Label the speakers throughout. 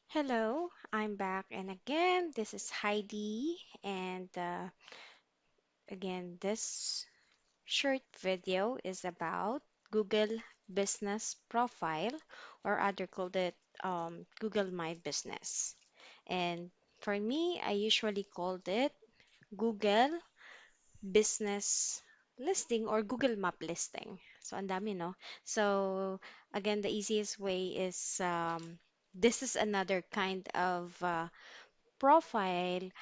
Speaker 1: Hello, I'm back, and again, this is Heidi. And again, this short video is about Google Business Profile, or other called it Google My Business. And for me, I usually called it Google Business Listing or Google Map Listing. So, ang dami, no? So, again, the easiest way is this is another kind of profile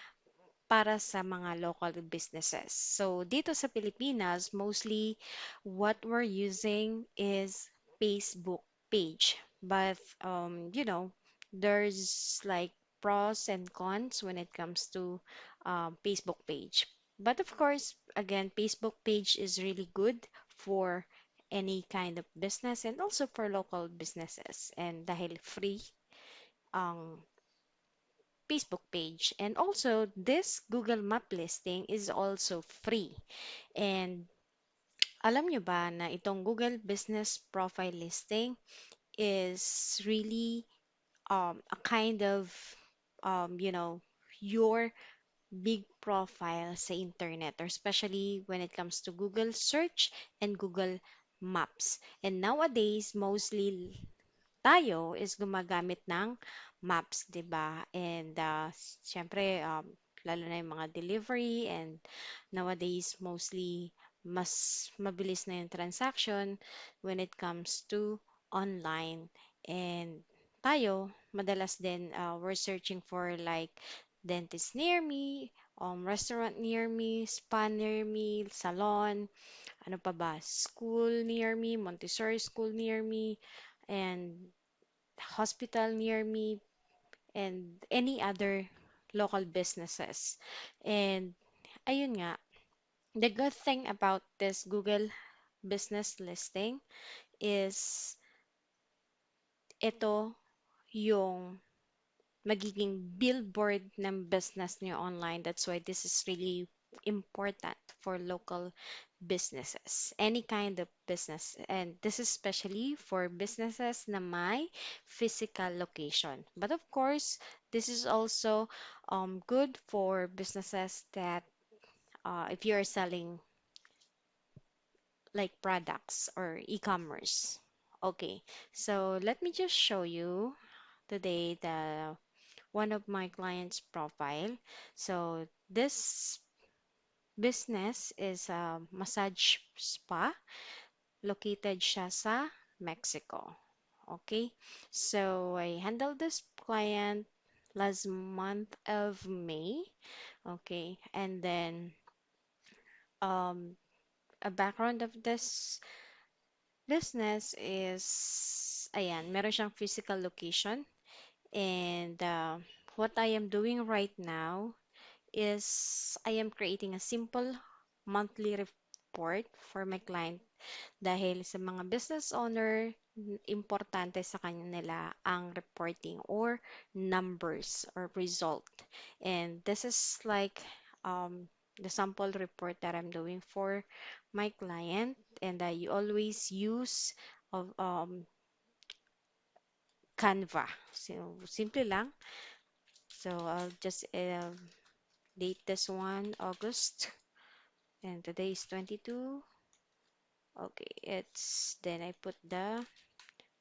Speaker 1: para sa mga local businesses. So, dito sa Pilipinas, mostly what we're using is Facebook page. But, there's like pros and cons when it comes to Facebook page. But of course, again, Facebook page is really good for any kind of business and also for local businesses. And dahil free ang Facebook page. And also, this Google Map listing is also free. And alam nyo ba na itong Google Business Profile listing is really a kind of, your big profile sa internet, or especially when it comes to Google search and Google Maps. And nowadays, mostly tayo is gumagamit ng maps, 'di ba? And syempre lalo na yung mga delivery, and nowadays mostly mas mabilis na yung transaction when it comes to online. And tayo madalas din we're searching for like dentist near me, restaurant near me, spa near me, salon, ano pa ba, school near me, Montessori school near me, and hospital near me, and any other local businesses. And ayun nga, the good thing about this Google business listing is ito yung magiging billboard ng business niyo online. That's why this is really important for local businesses, any kind of business. And this is especially for businesses na may physical location. But of course, this is also good for businesses that if you are selling like products or e-commerce. Okay, so let me just show you today the one of my clients' profile. So this business is a massage spa. Located siya sa Mexico. Okay? So I handled this client last month of May. Okay? And then um, a background of this business is, ayan, meron siyang physical location. And what I am doing right now is I am creating a simple monthly report for my client dahil sa mga business owner, importante sa kanila ang reporting or numbers or result. And this is like the sample report that I'm doing for my client, and I always use of Canva. So simple lang. So I'll just date this one August, and today is 22. Okay, it's then I put the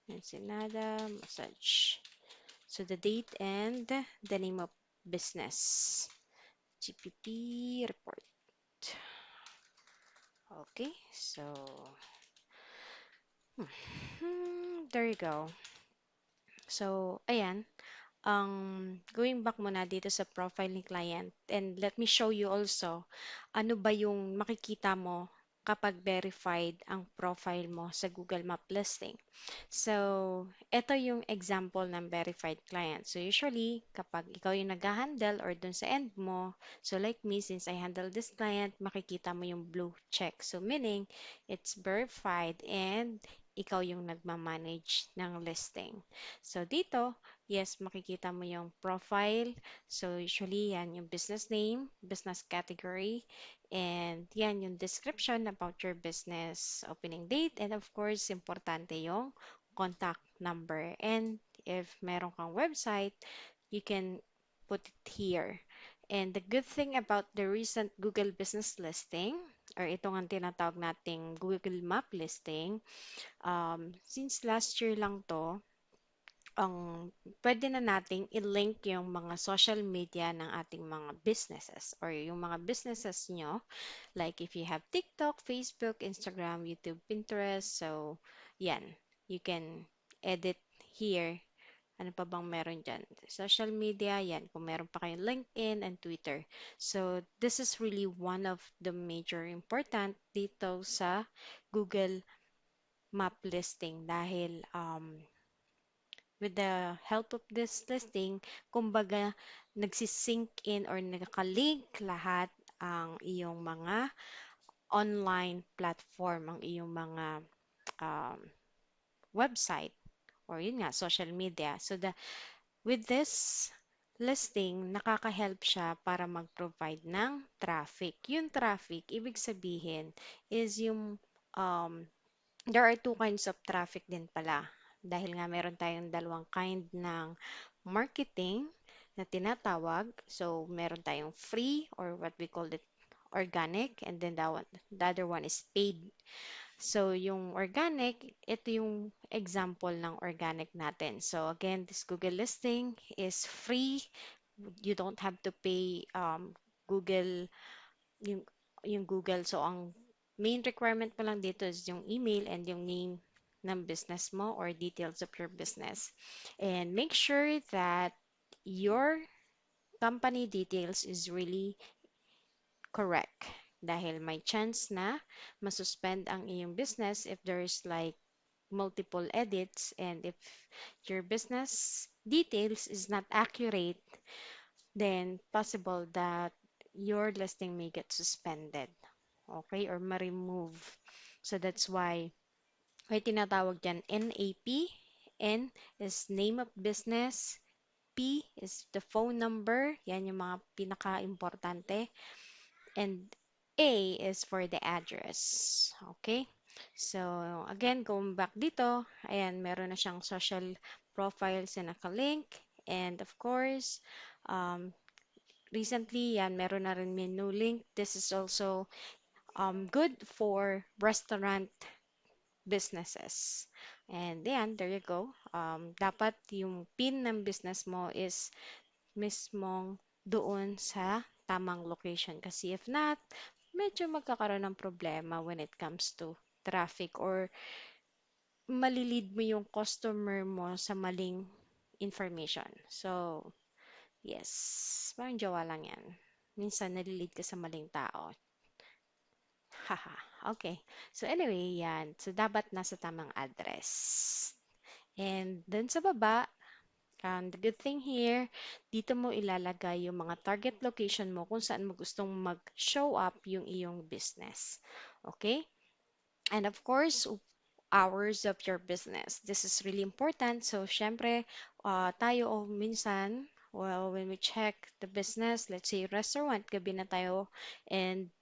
Speaker 1: Ensenada massage. So the date and the name of business. GPP report. Okay, so there you go. So ayan, going back muna dito sa profile ni client, and let me show you also ano ba yung makikita mo kapag verified ang profile mo sa Google Map listing. So, ito yung example ng verified client. So, usually, kapag ikaw yung nag-handle or dun sa end mo, so like me, since I handle this client, makikita mo yung blue check. So, meaning, it's verified and ikaw yung nagmamanage ng listing. So, dito, yes, makikita mo yung profile. So, usually, yan yung business name, business category, and yan yung description about your business, opening date, and of course, importante yung contact number and if meron kang website, you can put it here. And the good thing about the recent Google Business listing, or itong ang tinatawag nating Google Map listing, since last year lang to, ang pwede na nating i-link yung mga social media ng ating mga businesses or yung mga businesses nyo. Like if you have TikTok, Facebook, Instagram, YouTube, Pinterest. So, yan. You can edit here. Ano pa bang meron dyan? Social media, yan. Kung meron pa kayong LinkedIn and Twitter. So, this is really one of the major important dito sa Google Map listing dahil with the help of this listing, kumbaga nagsisync in or nagka-link lahat ang iyong mga online platform, ang iyong mga um, website or yun nga, social media. So with this listing, nakaka-help siya para mag-provide ng traffic. Yung traffic, ibig sabihin is yung there are two kinds of traffic din pala. Dahil nga meron tayong dalawang kind ng marketing na tinatawag. So, meron tayong free or what we call it organic and then the other one is paid. So, yung organic, ito yung example ng organic natin. So, again, this Google listing is free. You don't have to pay Google yung Google. So, ang main requirement mo lang dito is yung email and yung name ng business mo or details of your business. And make sure that your company details is really correct. Dahil may chance na masuspend ang iyong business if there's like multiple edits and if your business details is not accurate, then possible that your listing may get suspended. Okay, or ma-remove. So that's why may tinatawag dyan NAP. N is name of business. P is the phone number. Yan yung mga pinaka-importante. And A is for the address. Okay? So, again, going back dito, ayan, meron na siyang social profiles na nakalink. And of course, um, recently, yan, meron na rin menu link. This is also good for restaurant businesses. And yan, there you go. Dapat yung PIN ng business mo is mismong doon sa tamang location. Kasi if not, medyo magkakaroon ng problema when it comes to traffic or malilid mo yung customer mo sa maling information. So, yes, parang jowa lang yan. Minsan nalilid ka sa maling tao. Haha, okay. So anyway, yan. So dapat nasa tamang address. And then sa baba, the good thing here, dito mo ilalagay yung mga target location mo kung saan mo gustong mag-show up yung iyong business. Okay? And of course, hours of your business. This is really important. So, syempre, tayo minsan, well, when we check the business, let's say restaurant, gabi na tayo, and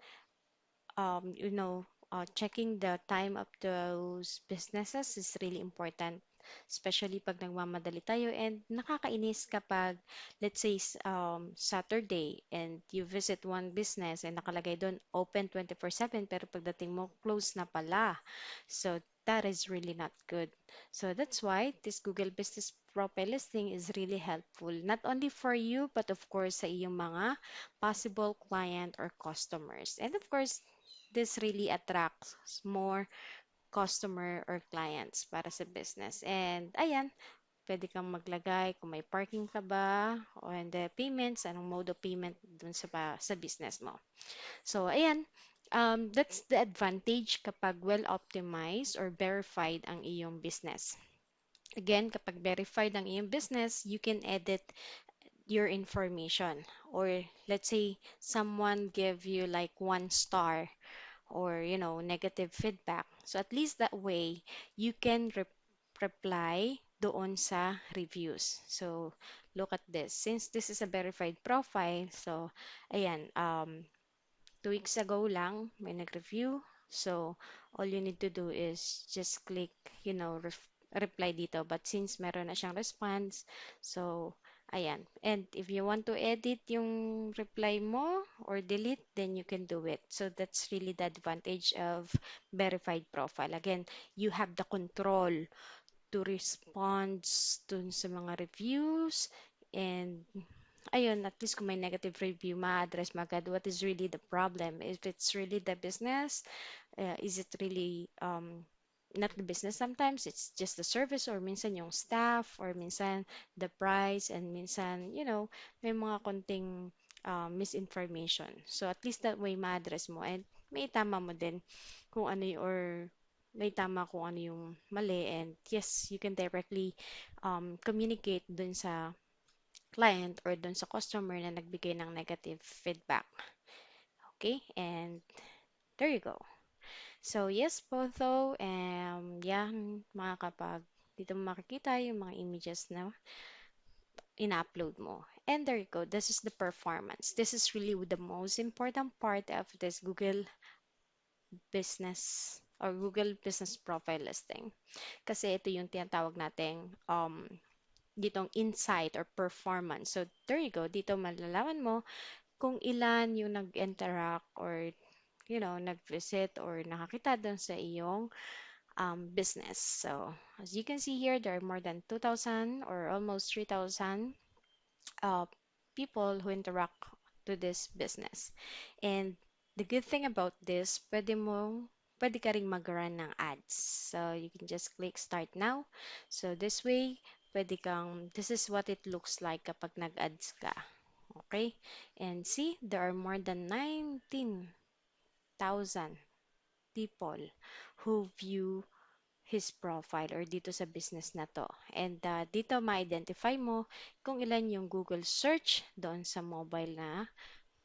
Speaker 1: checking the time of those businesses is really important, especially pag nagmamadali tayo and nakakainis kapag, let's say, Saturday and you visit one business and nakalagay doon open 24/7 pero pagdating mo close na pala. So that is really not good. So that's why this Google Business Profile listing is really helpful, not only for you, but of course sa iyong mga possible client or customers. And of course, this really attracts more customer or clients para sa business. And ayan, pwede kang maglagay kung may parking ka ba o and the payments, anong mode of payment dun sa business mo. So ayan, that's the advantage kapag well optimized or verified ang iyong business. Again, kapag verified ang iyong business, you can edit your information. Or let's say someone give you like 1 star or negative feedback. So at least that way you can reply doon sa reviews. So look at this. Since this is a verified profile, so ayan, 2 weeks ago lang may nag-review. So all you need to do is just click, reply dito. But since meron na siyang response, so ayan. And if you want to edit yung reply mo or delete, then you can do it. So that's really the advantage of verified profile. Again, you have the control to respond dun sa mga reviews, and ayun, at least kung may negative review, ma-address mo agad what is really the problem. If it's really the business, is it really not the business, sometimes it's just the service, or minsan yung staff, or minsan the price, and minsan, may mga konting misinformation. So at least that way ma-address mo, and may tama mo din kung ano or may tama kung ano yung mali, and yes, you can directly communicate dun sa client or dun sa customer na nagbigay ng negative feedback. Okay, and there you go. So yes, photo, yeah, makakapag dito mo makikita yung mga images na in-upload mo. And there you go. This is the performance. This is really the most important part of this Google business or Google business profile listing. Kasi ito yung tinatawag nating ditong insight or performance. So there you go. Dito malalaman mo kung ilan yung nag-interact or nag-visit or nakakita doon sa iyong business. So as you can see here, there are more than 2,000 or almost 3,000 uh, people who interact to this business. And the good thing about this, pwede ka ring mag-run ng ads. So you can just click start now. So this way, this is what it looks like kapag nag-ads ka. Okay? And see, there are more than 19,000 people who view his profile or dito sa business na to. And dito ma-identify mo kung ilan yung Google search doon sa mobile na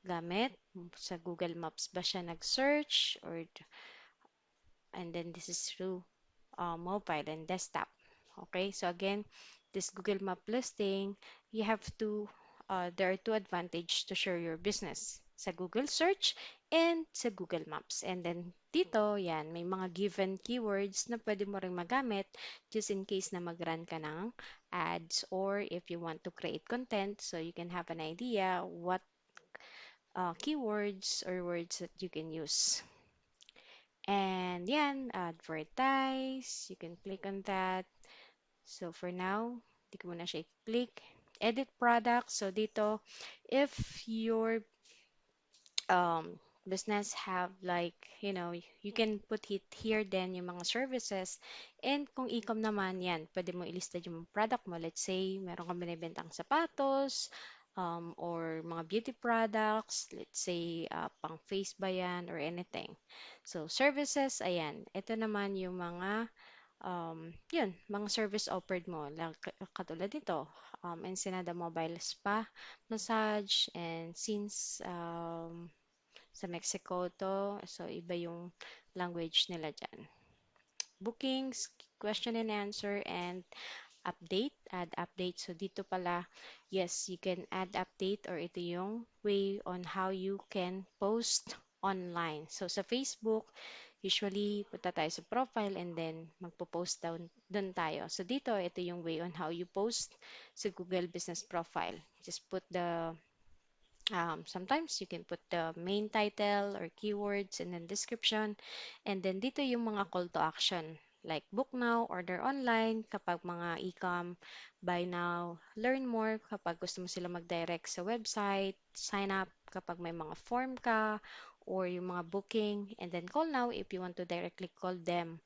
Speaker 1: gamit. Sa Google Maps ba siya nag-search, or and then this is through mobile and desktop. Okay, so again, this Google Map listing, you have there are two advantages to share your business sa Google search and sa Google Maps. And then dito, yan, may mga given keywords na pwede mo ring magamit just in case na mag-run ka ng ads, or if you want to create content, so you can have an idea what keywords or words that you can use. And yan, advertise, you can click on that. So for now, di ko muna siya i-click. Edit product. So dito, if your business have like, you can put it here then yung mga services. And kung e-com naman yan, pwede mo ilista yung product mo. Let's say, meron kang binibentang sapatos, or mga beauty products, let's say, pang face ba yan or anything. So services, ayan. Ito naman yung mga mga service offered mo, like, katulad nito, Ensenada Mobile Spa, Massage, and since sa Mexico to, so iba yung language nila dyan. Bookings, question and answer, and add update. So dito pala, yes, you can add update, or ito yung way on how you can post online. So sa Facebook, usually punta tayo sa profile and then magpo-post doon tayo. So dito, ito yung way on how you post sa Google Business Profile. Just put sometimes you can put the main title or keywords and then description. And then dito yung mga call to action like book now, order online, kapag mga e-com, buy now, learn more, kapag gusto mo sila mag-direct sa website, sign up kapag may mga form ka, or yung mga booking, and then call now if you want to directly call them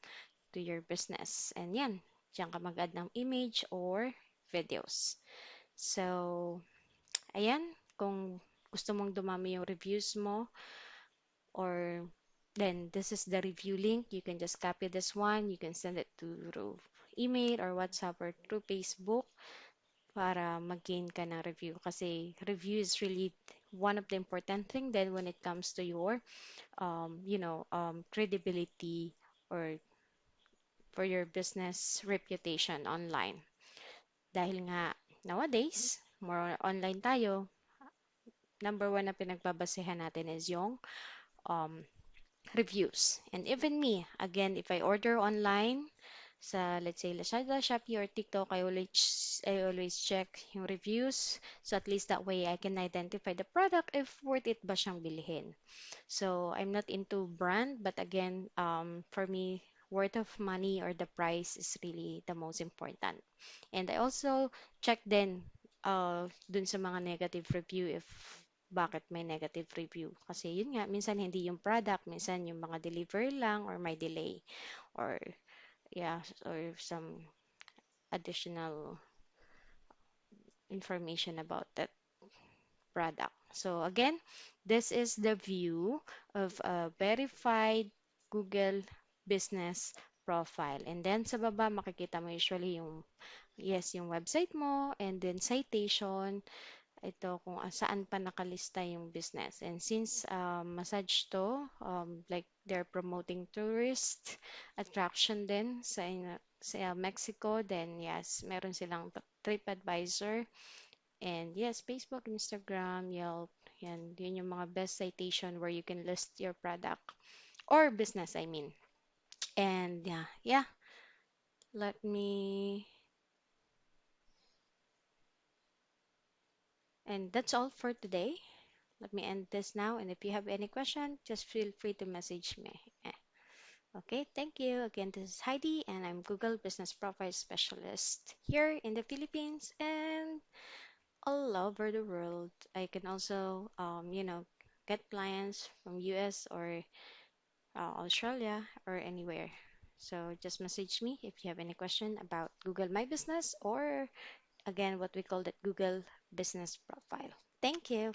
Speaker 1: to your business. And yan, diyan ka mag-add ng image or videos. So, ayan, kung gusto mong dumami yung reviews mo, or then this is the review link. You can just copy this one. You can send it through email or WhatsApp or through Facebook para mag-gain ka ng review. Kasi review is really one of the important thing then when it comes to your, credibility, or for your business reputation online. Dahil nga nowadays, more online tayo, number one na pinagbabasehan natin is yung um, reviews. And even me, again, if I order online, sa, let's say, Lazada, Shopee, or TikTok, I always check yung reviews. So at least that way I can identify the product if worth it ba siyang bilhin. So I'm not into brand, but again, for me, worth of money or the price is really the most important. And I also check then dun sa mga negative review if bakit may negative review. Kasi yun nga, minsan hindi yung product, minsan yung mga deliver lang or may delay or yeah, or some additional information about that product. So again, this is the view of a verified Google business profile. And then sa baba, makikita mo usually yung, yes, yung website mo, and then citation, ito kung saan pa nakalista yung business. And since massage to, like they're promoting tourist attraction din sa Mexico, then yes, meron silang TripAdvisor. And yes, Facebook, Instagram, Yelp, yan, yun yung mga best citation where you can list your product or business, I mean. And yeah, let me, and that's all for today. Let me end this now. And if you have any question, just feel free to message me. Okay, thank you. Again, this is Heidi, and I'm Google Business Profile Specialist here in the Philippines and all over the world. I can also, get clients from US or Australia or anywhere. So just message me if you have any question about Google My Business or again what we call the Google Business Profile. Thank you.